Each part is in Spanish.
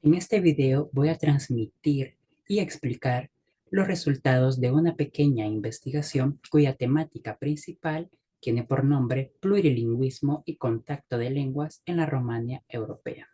En este video voy a transmitir y explicar los resultados de una pequeña investigación cuya temática principal tiene por nombre Plurilingüismo y contacto de lenguas en la Romania europea.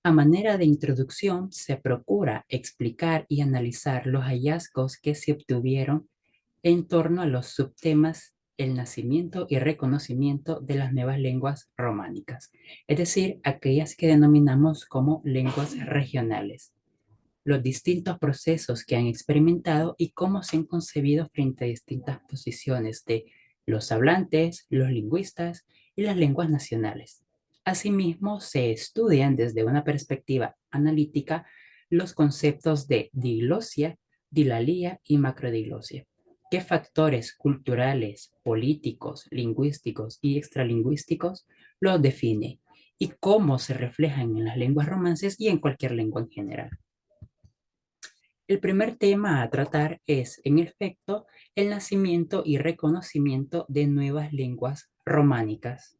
A manera de introducción, se procura explicar y analizar los hallazgos que se obtuvieron en torno a los subtemas el nacimiento y reconocimiento de las nuevas lenguas románicas, es decir, aquellas que denominamos como lenguas regionales, los distintos procesos que han experimentado y cómo se han concebido frente a distintas posiciones de los hablantes, los lingüistas y las lenguas nacionales. Asimismo, se estudian desde una perspectiva analítica los conceptos de diglosia, dilalía y macrodiglosia. ¿Qué factores culturales, políticos, lingüísticos y extralingüísticos los define? ¿Y cómo se reflejan en las lenguas romances y en cualquier lengua en general? El primer tema a tratar es, en efecto, el nacimiento y reconocimiento de nuevas lenguas románicas.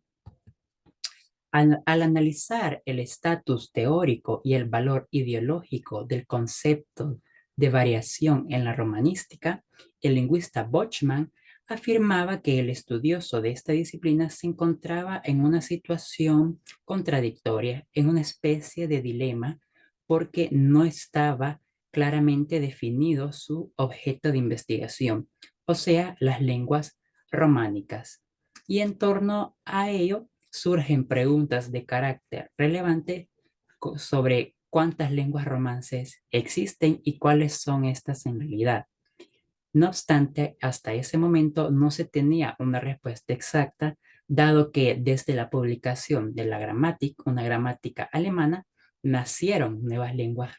Al analizar el estatus teórico y el valor ideológico del concepto de variación en la romanística, el lingüista Bochman afirmaba que el estudioso de esta disciplina se encontraba en una situación contradictoria, en una especie de dilema, porque no estaba claramente definido su objeto de investigación, o sea, las lenguas románicas. Y en torno a ello surgen preguntas de carácter relevante sobre cuántas lenguas romances existen y cuáles son estas en realidad. No obstante, hasta ese momento no se tenía una respuesta exacta, dado que desde la publicación de la gramática, una gramática alemana, nacieron nuevas lenguas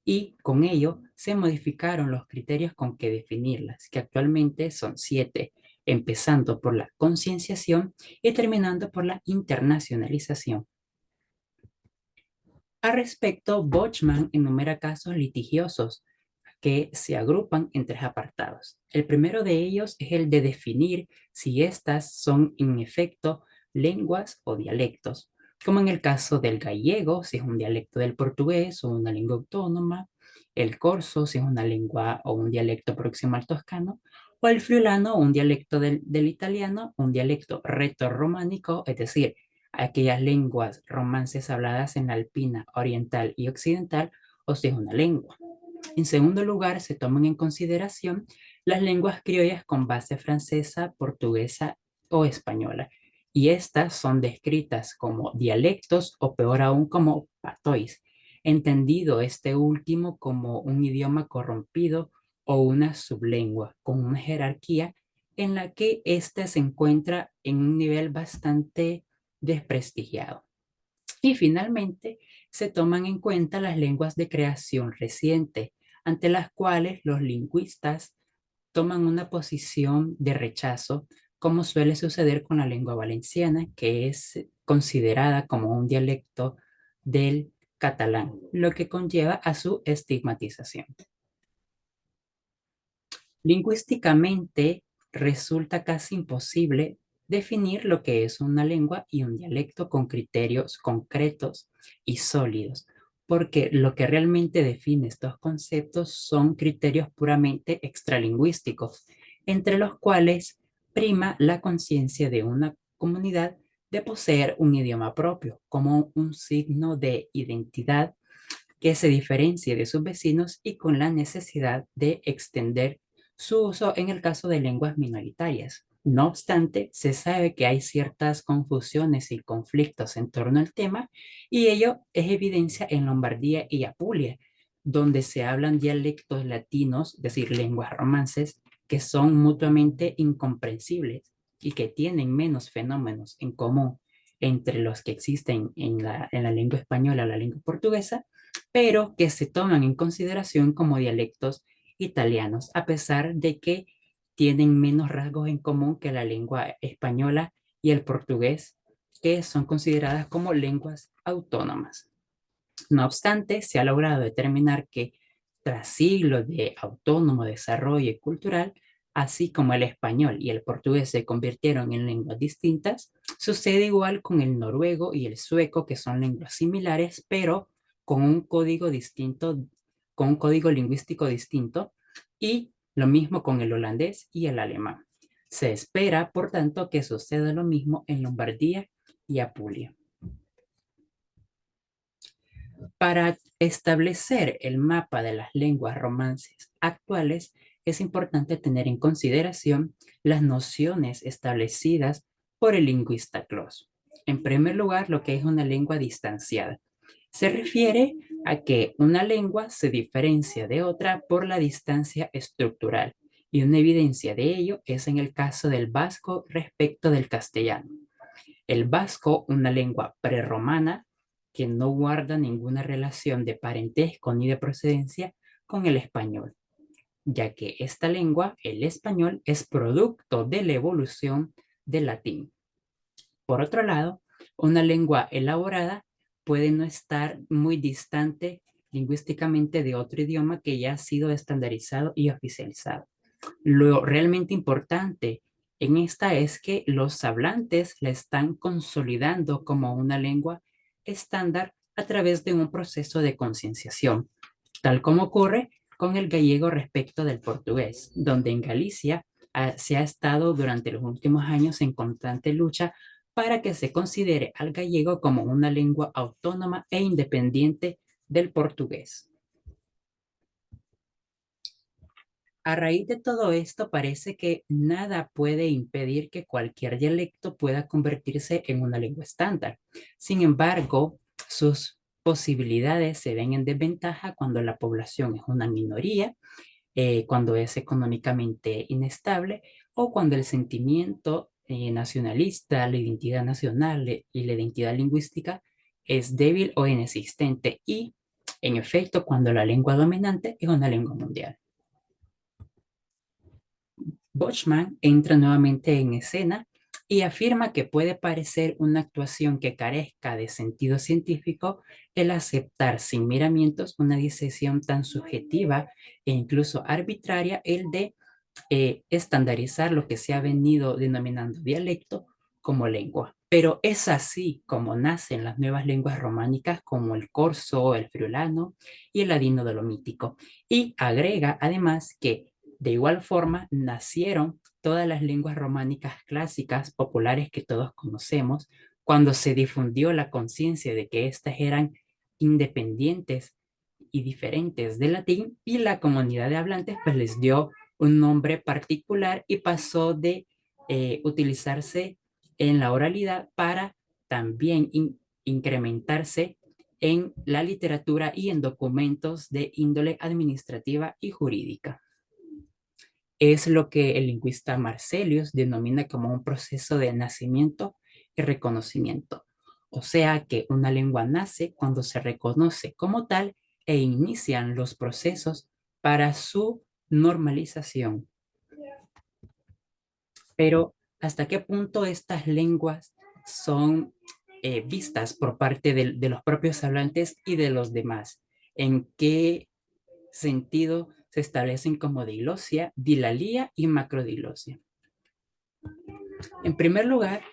y con ello se modificaron los criterios con que definirlas, que actualmente son 7, empezando por la concienciación y terminando por la internacionalización. Al respecto, Bochman enumera casos litigiosos que se agrupan en tres apartados. El primero de ellos es el de definir si estas son en efecto lenguas o dialectos, como en el caso del gallego, si es un dialecto del portugués o una lengua autónoma, el corso, si es una lengua o un dialecto próximo al toscano, o el friulano, un dialecto del italiano, un dialecto retorrománico, es decir, aquellas lenguas romances habladas en la alpina oriental y occidental, o si es una lengua. En segundo lugar, se toman en consideración las lenguas criollas con base francesa, portuguesa o española, y estas son descritas como dialectos o peor aún como patois, entendido este último como un idioma corrompido o una sublengua con una jerarquía en la que ésta se encuentra en un nivel bastante desprestigiado. Y finalmente, se toman en cuenta las lenguas de creación reciente, ante las cuales los lingüistas toman una posición de rechazo, como suele suceder con la lengua valenciana, que es considerada como un dialecto del catalán, lo que conlleva a su estigmatización. Lingüísticamente, resulta casi imposible definir lo que es una lengua y un dialecto con criterios concretos y sólidos, porque lo que realmente define estos conceptos son criterios puramente extralingüísticos, entre los cuales prima la conciencia de una comunidad de poseer un idioma propio como un signo de identidad que se diferencie de sus vecinos y con la necesidad de extender su uso en el caso de lenguas minoritarias. No obstante, se sabe que hay ciertas confusiones y conflictos en torno al tema, y ello es evidencia en Lombardía y Apulia, donde se hablan dialectos latinos, es decir, lenguas romances, que son mutuamente incomprensibles y que tienen menos fenómenos en común entre los que existen en la lengua española o la lengua portuguesa, pero que se toman en consideración como dialectos italianos, a pesar de que tienen menos rasgos en común que la lengua española y el portugués, que son consideradas como lenguas autónomas. No obstante, se ha logrado determinar que tras siglos de autónomo desarrollo cultural, Así como el español y el portugués se convirtieron en lenguas distintas, sucede igual con el noruego y el sueco, que son lenguas similares, pero con un código distinto, con un código lingüístico distinto, y lo mismo con el holandés y el alemán. Se espera, por tanto, que suceda lo mismo en Lombardía y Apulia. Para establecer el mapa de las lenguas romances actuales, es importante tener en consideración las nociones establecidas por el lingüista Clos. En primer lugar, lo que es una lengua distanciada. Se refiere a que una lengua se diferencia de otra por la distancia estructural, y una evidencia de ello es en el caso del vasco respecto del castellano. El vasco, una lengua prerromana que no guarda ninguna relación de parentesco ni de procedencia con el español, ya que esta lengua, el español, es producto de la evolución del latín. Por otro lado, una lengua elaborada puede no estar muy distante lingüísticamente de otro idioma que ya ha sido estandarizado y oficializado. Lo realmente importante en esta es que los hablantes la están consolidando como una lengua estándar a través de un proceso de concienciación, tal como ocurre con el gallego respecto del portugués, donde en Galicia se ha estado durante los últimos años en constante lucha para que se considere al gallego como una lengua autónoma e independiente del portugués. A raíz de todo esto, parece que nada puede impedir que cualquier dialecto pueda convertirse en una lengua estándar. Sin embargo, sus posibilidades se ven en desventaja cuando la población es una minoría, cuando es económicamente inestable, o cuando el sentimiento nacionalista, la identidad nacional y la identidad lingüística es débil o inexistente, y, en efecto, cuando la lengua dominante es una lengua mundial. Bochman entra nuevamente en escena y afirma que puede parecer una actuación que carezca de sentido científico el aceptar sin miramientos una decisión tan subjetiva e incluso arbitraria, el de estandarizar lo que se ha venido denominando dialecto como lengua. Pero es así como nacen las nuevas lenguas románicas, como el corso, el friulano y el ladino dolomítico. Y agrega además que de igual forma nacieron todas las lenguas románicas clásicas populares que todos conocemos, cuando se difundió la conciencia de que éstas eran independientes y diferentes del latín, y la comunidad de hablantes pues les dio un nombre particular y pasó de utilizarse en la oralidad para también incrementarse en la literatura y en documentos de índole administrativa y jurídica. Es lo que el lingüista Marcelius denomina como un proceso de nacimiento y reconocimiento. O sea que una lengua nace cuando se reconoce como tal e inician los procesos para su normalización. Pero, ¿hasta qué punto estas lenguas son vistas por parte de los propios hablantes y de los demás? ¿En qué sentido se establecen como diglosia, dilalía y macrodiglosia? En primer lugar,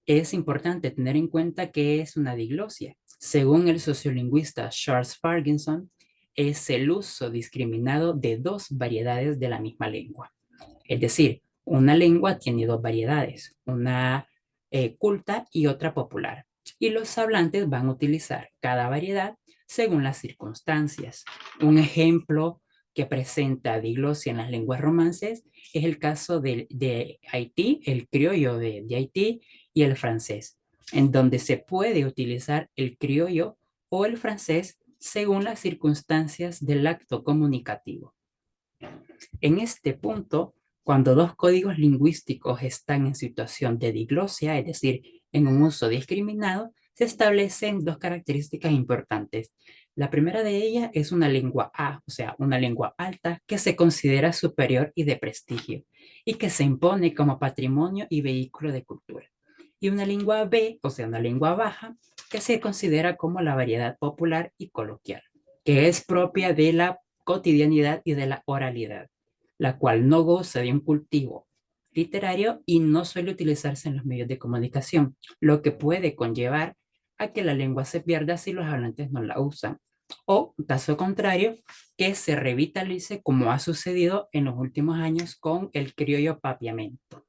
es importante tener en cuenta que es una diglosia. Según el sociolingüista Charles Ferguson, es el uso discriminado de dos variedades de la misma lengua. Es decir, una lengua tiene dos variedades, una culta y otra popular. Y los hablantes van a utilizar cada variedad según las circunstancias. Un ejemplo que presenta diglosia en las lenguas romances es el caso de Haití, el criollo de Haití y el francés, en donde se puede utilizar el criollo o el francés según las circunstancias del acto comunicativo. En este punto, cuando dos códigos lingüísticos están en situación de diglosia, es decir, en un uso discriminado, se establecen dos características importantes. La primera de ellas es una lengua A, o sea, una lengua alta que se considera superior y de prestigio, y que se impone como patrimonio y vehículo de cultura. Y una lengua B, o sea, una lengua baja, que se considera como la variedad popular y coloquial, que es propia de la cotidianidad y de la oralidad. la cual no goza de un cultivo literario y no suele utilizarse en los medios de comunicación, lo que puede conllevar a que la lengua se pierda si los hablantes no la usan. O, caso contrario, que se revitalice como ha sucedido en los últimos años con el criollo papiamento.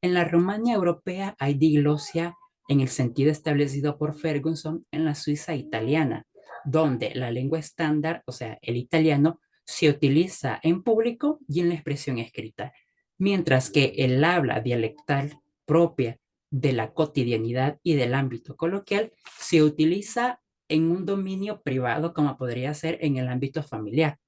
En la Rumania europea hay diglosia en el sentido establecido por Ferguson en la Suiza italiana, donde la lengua estándar, o sea, el italiano, se utiliza en público y en la expresión escrita, mientras que el habla dialectal propia de la cotidianidad y del ámbito coloquial se utiliza en un dominio privado como podría ser en el ámbito familiar.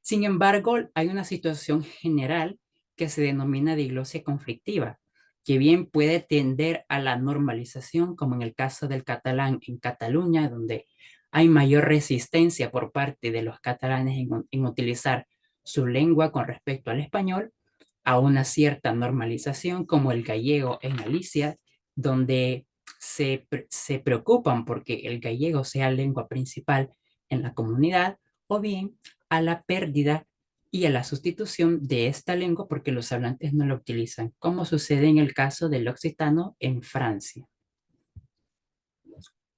Sin embargo, hay una situación general que se denomina diglosia conflictiva, que bien puede tender a la normalización, como en el caso del catalán en Cataluña, donde hay mayor resistencia por parte de los catalanes en utilizar su lengua con respecto al español, a una cierta normalización, como el gallego en Galicia, donde se preocupan porque el gallego sea lengua principal en la comunidad, o bien a la pérdida y a la sustitución de esta lengua porque los hablantes no la utilizan, como sucede en el caso del occitano en Francia.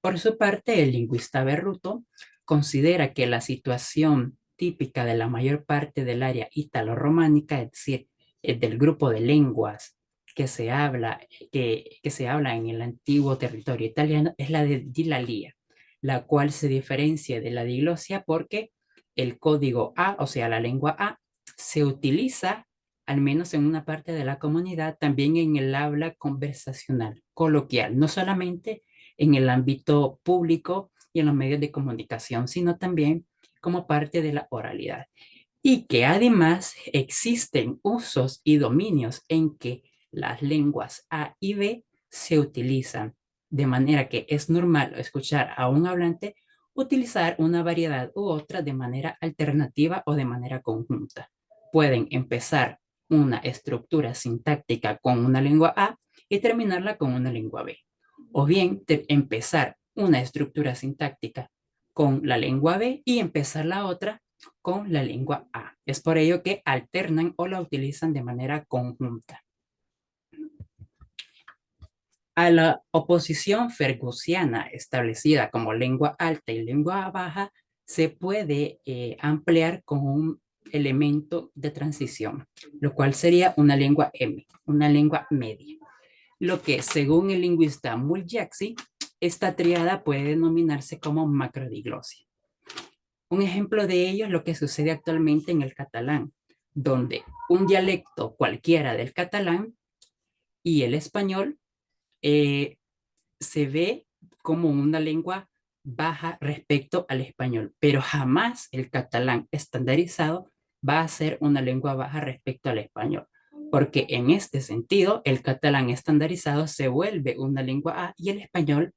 Por su parte, el lingüista Berruto considera que la situación típica de la mayor parte del área ítalo-románica, es decir, del grupo de lenguas que se habla en el antiguo territorio italiano, es la de dilalía, la cual se diferencia de la diglosia porque el código A, o sea, la lengua A, se utiliza, al menos en una parte de la comunidad, también en el habla conversacional, coloquial, no solamente en el ámbito público y en los medios de comunicación, sino también como parte de la oralidad. Y que además existen usos y dominios en que las lenguas A y B se utilizan, de manera que es normal escuchar a un hablante utilizar una variedad u otra de manera alternativa o de manera conjunta. Pueden empezar una estructura sintáctica con una lengua A y terminarla con una lengua B, o bien empezar una estructura sintáctica con la lengua B y empezar la otra con la lengua A. Es por ello que alternan o la utilizan de manera conjunta. A la oposición fergusiana establecida como lengua alta y lengua baja se puede ampliar con un elemento de transición, lo cual sería una lengua M, una lengua media. Lo que, según el lingüista Muljaxi, esta triada puede denominarse como macrodiglosia. Un ejemplo de ello es lo que sucede actualmente en el catalán, donde un dialecto cualquiera del catalán y el español eh, se ve como una lengua baja respecto al español, pero jamás el catalán estandarizado va a ser una lengua baja respecto al español, porque en este sentido el catalán estandarizado se vuelve una lengua A y el español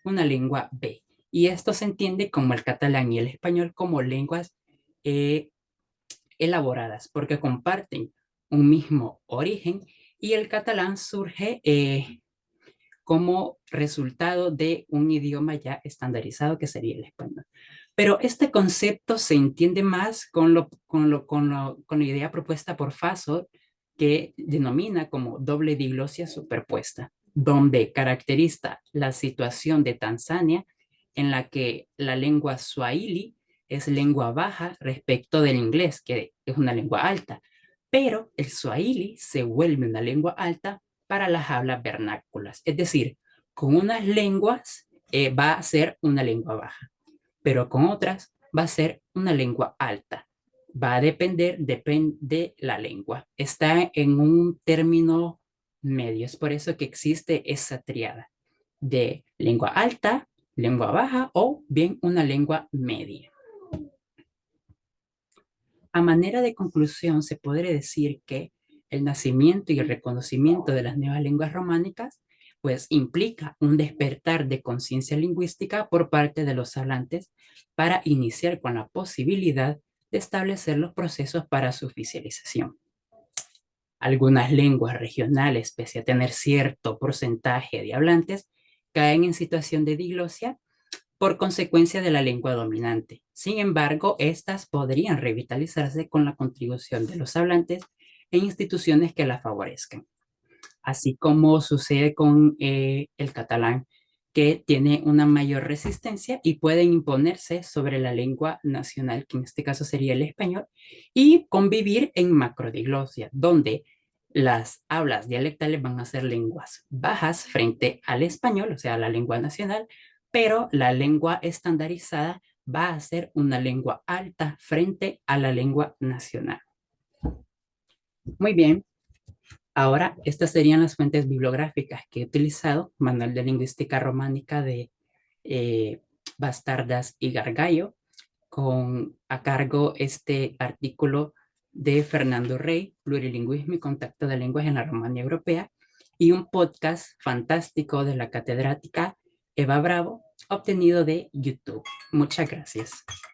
una lengua B. Y esto se entiende como el catalán y el español como lenguas eh, elaboradas, porque comparten un mismo origen y el catalán surge como resultado de un idioma ya estandarizado que sería el español. Pero este concepto se entiende más con la idea propuesta por Faso, que denomina como doble diglosia superpuesta, donde caracteriza la situación de Tanzania en la que la lengua swahili es lengua baja respecto del inglés, que es una lengua alta, pero el swahili se vuelve una lengua alta para las hablas vernáculas. Es decir, con unas lenguas va a ser una lengua baja, pero con otras va a ser una lengua alta. Va a depende de la lengua. Está en un término medio. Es por eso que existe esa triada de lengua alta, lengua baja o bien una lengua media. A manera de conclusión, se podría decir que el nacimiento y el reconocimiento de las nuevas lenguas románicas pues implica un despertar de conciencia lingüística por parte de los hablantes para iniciar con la posibilidad de establecer los procesos para su oficialización. Algunas lenguas regionales, pese a tener cierto porcentaje de hablantes, caen en situación de diglosia por consecuencia de la lengua dominante. Sin embargo, estas podrían revitalizarse con la contribución de los hablantes en instituciones que la favorezcan, así como sucede con el catalán, que tiene una mayor resistencia y pueden imponerse sobre la lengua nacional, que en este caso sería el español, y convivir en macrodiglosia, donde las hablas dialectales van a ser lenguas bajas frente al español, o sea, la lengua nacional, pero la lengua estandarizada va a ser una lengua alta frente a la lengua nacional. Muy bien, ahora estas serían las fuentes bibliográficas que he utilizado: Manual de Lingüística Románica de Bastardas y Gargallo, con a cargo este artículo de Fernando Rey, Plurilingüismo y Contacto de Lenguas en la Romanía Europea, y un podcast fantástico de la catedrática Eva Bravo, obtenido de YouTube. Muchas gracias.